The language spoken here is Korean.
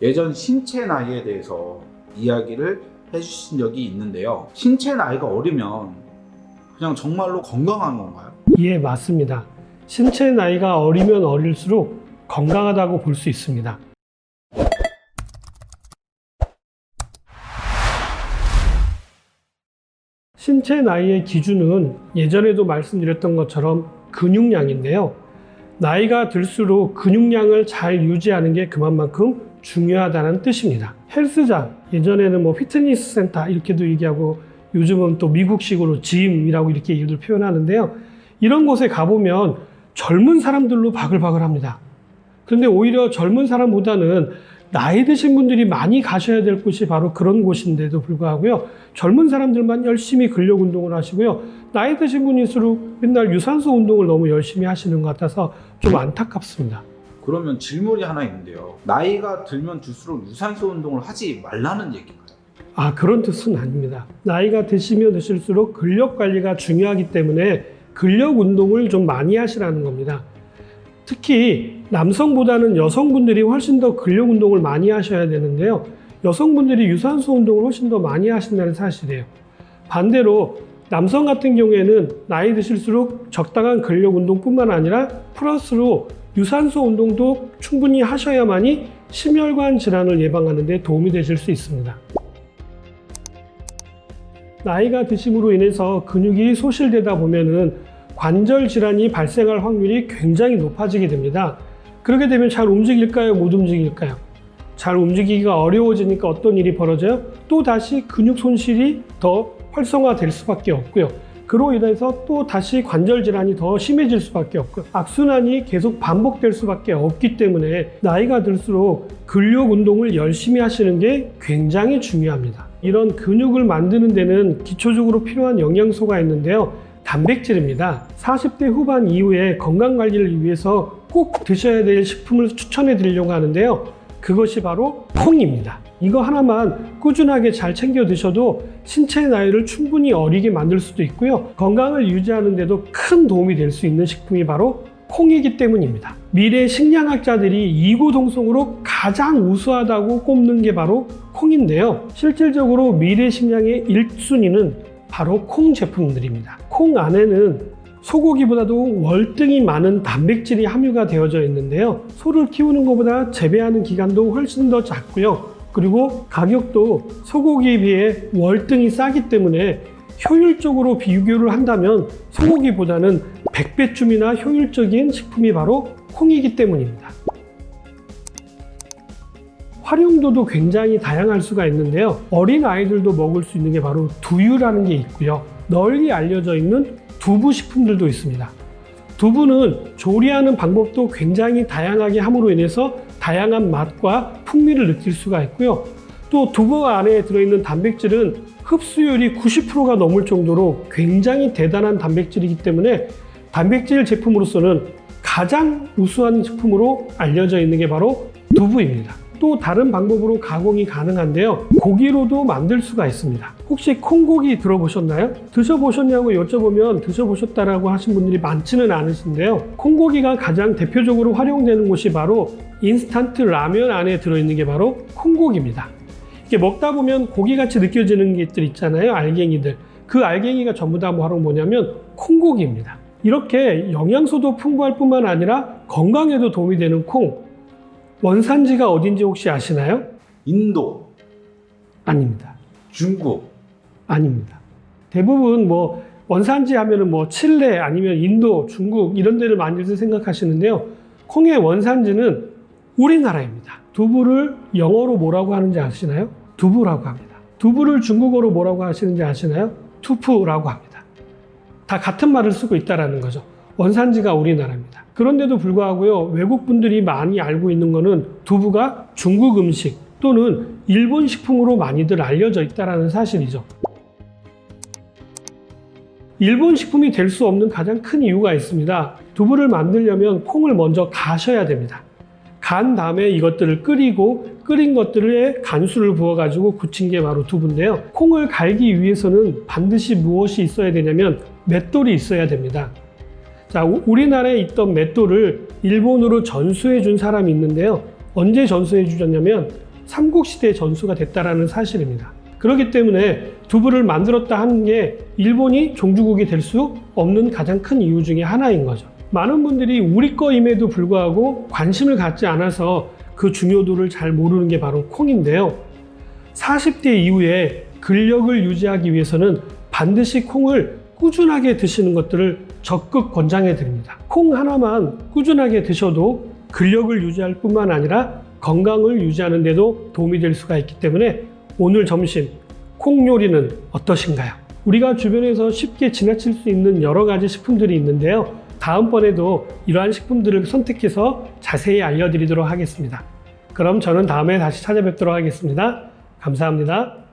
예전 신체 나이에 대해서 이야기를 해주신 적이 있는데요. 신체 나이가 어리면 그냥 정말로 건강한 건가요? 예, 맞습니다. 신체 나이가 어리면 어릴수록 건강하다고 볼 수 있습니다. 신체 나이의 기준은 예전에도 말씀드렸던 것처럼 근육량인데요. 나이가 들수록 근육량을 잘 유지하는 게 그만큼 중요하다는 뜻입니다. 헬스장, 예전에는 뭐 피트니스 센터 이렇게도 얘기하고 요즘은 또 미국식으로 짐이라고 이렇게 얘기를 표현하는데요. 이런 곳에 가보면 젊은 사람들로 바글바글합니다. 그런데 오히려 젊은 사람보다는 나이 드신 분들이 많이 가셔야 될 곳이 바로 그런 곳인데도 불구하고요. 젊은 사람들만 열심히 근력 운동을 하시고요. 나이 드신 분일수록 맨날 유산소 운동을 너무 열심히 하시는 것 같아서 좀 안타깝습니다. 그러면 질문이 하나 있는데요. 나이가 들면 들수록 유산소 운동을 하지 말라는 얘기인가요? 그런 뜻은 아닙니다. 나이가 드시면 드실수록 근력 관리가 중요하기 때문에 근력 운동을 좀 많이 하시라는 겁니다. 특히 남성보다는 여성분들이 훨씬 더 근력 운동을 많이 하셔야 되는데요. 여성분들이 유산소 운동을 훨씬 더 많이 하신다는 사실이에요. 반대로 남성 같은 경우에는 나이 드실수록 적당한 근력 운동뿐만 아니라 플러스로 유산소 운동도 충분히 하셔야만이 심혈관 질환을 예방하는 데 도움이 되실 수 있습니다. 나이가 드심으로 인해서 근육이 소실되다 보면은 관절 질환이 발생할 확률이 굉장히 높아지게 됩니다. 그렇게 되면 잘 움직일까요? 못 움직일까요? 잘 움직이기가 어려워지니까 어떤 일이 벌어져요? 또 다시 근육 손실이 더 활성화될 수밖에 없고요. 그로 인해서 또 다시 관절 질환이 더 심해질 수밖에 없고요. 악순환이 계속 반복될 수밖에 없기 때문에 나이가 들수록 근력 운동을 열심히 하시는 게 굉장히 중요합니다. 이런 근육을 만드는 데는 기초적으로 필요한 영양소가 있는데요. 단백질입니다. 40대 후반 이후에 건강관리를 위해서 꼭 드셔야 될 식품을 추천해 드리려고 하는데요. 그것이 바로 콩입니다. 이거 하나만 꾸준하게 잘 챙겨 드셔도 신체 나이를 충분히 어리게 만들 수도 있고요. 건강을 유지하는 데도 큰 도움이 될 수 있는 식품이 바로 콩이기 때문입니다. 미래 식량학자들이 이구동성으로 가장 우수하다고 꼽는 게 바로 콩인데요. 실질적으로 미래 식량의 1순위는 바로 콩 제품들입니다. 콩 안에는 소고기보다도 월등히 많은 단백질이 함유가 되어져 있는데요. 소를 키우는 것보다 재배하는 기간도 훨씬 더 작고요. 그리고 가격도 소고기에 비해 월등히 싸기 때문에 효율적으로 비교를 한다면 소고기보다는 100배쯤이나 효율적인 식품이 바로 콩이기 때문입니다. 활용도도 굉장히 다양할 수가 있는데요. 어린 아이들도 먹을 수 있는 게 바로 두유라는 게 있고요. 널리 알려져 있는 두부 식품들도 있습니다. 두부는 조리하는 방법도 굉장히 다양하게 함으로 인해서 다양한 맛과 풍미를 느낄 수가 있고요. 또 두부 안에 들어있는 단백질은 흡수율이 90%가 넘을 정도로 굉장히 대단한 단백질이기 때문에 단백질 제품으로서는 가장 우수한 식품으로 알려져 있는 게 바로 두부입니다. 또 다른 방법으로 가공이 가능한데요. 고기로도 만들 수가 있습니다. 혹시 콩고기 들어보셨나요? 드셔보셨냐고 여쭤보면 드셔보셨다라고 하신 분들이 많지는 않으신데요. 콩고기가 가장 대표적으로 활용되는 곳이 바로 인스턴트 라면 안에 들어있는 게 바로 콩고기입니다. 이렇게 먹다 보면 고기같이 느껴지는 것들 있잖아요. 알갱이들. 그 알갱이가 전부 다 바로 뭐냐면 콩고기입니다. 이렇게 영양소도 풍부할 뿐만 아니라 건강에도 도움이 되는 콩. 원산지가 어딘지 혹시 아시나요? 인도, 아닙니다. 중국. 아닙니다. 대부분 뭐 원산지 하면은 뭐 칠레 아니면 인도, 중국 이런 데를 많이들 생각하시는데요. 콩의 원산지는 우리나라입니다. 두부를 영어로 뭐라고 하는지 아시나요? 두부라고 합니다. 두부를 중국어로 뭐라고 하시는지 아시나요? 투푸라고 합니다. 다 같은 말을 쓰고 있다는 거죠. 원산지가 우리나라입니다. 그런데도 불구하고요, 외국 분들이 많이 알고 있는 거는 두부가 중국 음식 또는 일본 식품으로 많이들 알려져 있다는 사실이죠. 일본 식품이 될 수 없는 가장 큰 이유가 있습니다. 두부를 만들려면 콩을 먼저 가셔야 됩니다. 간 다음에 이것들을 끓이고 끓인 것들에 간수를 부어가지고 굳힌 게 바로 두부인데요. 콩을 갈기 위해서는 반드시 무엇이 있어야 되냐면 맷돌이 있어야 됩니다. 자, 우리나라에 있던 맷돌을 일본으로 전수해 준 사람이 있는데요. 언제 전수해 주셨냐면 삼국시대의 전수가 됐다라는 사실입니다. 그렇기 때문에 두부를 만들었다 하는 게 일본이 종주국이 될 수 없는 가장 큰 이유 중에 하나인 거죠. 많은 분들이 우리 거임에도 불구하고 관심을 갖지 않아서 그 중요도를 잘 모르는 게 바로 콩인데요. 40대 이후에 근력을 유지하기 위해서는 반드시 콩을 꾸준하게 드시는 것들을 적극 권장해 드립니다. 콩 하나만 꾸준하게 드셔도 근력을 유지할 뿐만 아니라 건강을 유지하는 데도 도움이 될 수가 있기 때문에 오늘 점심 콩 요리는 어떠신가요? 우리가 주변에서 쉽게 지나칠 수 있는 여러 가지 식품들이 있는데요. 다음번에도 이러한 식품들을 선택해서 자세히 알려드리도록 하겠습니다. 그럼 저는 다음에 다시 찾아뵙도록 하겠습니다. 감사합니다.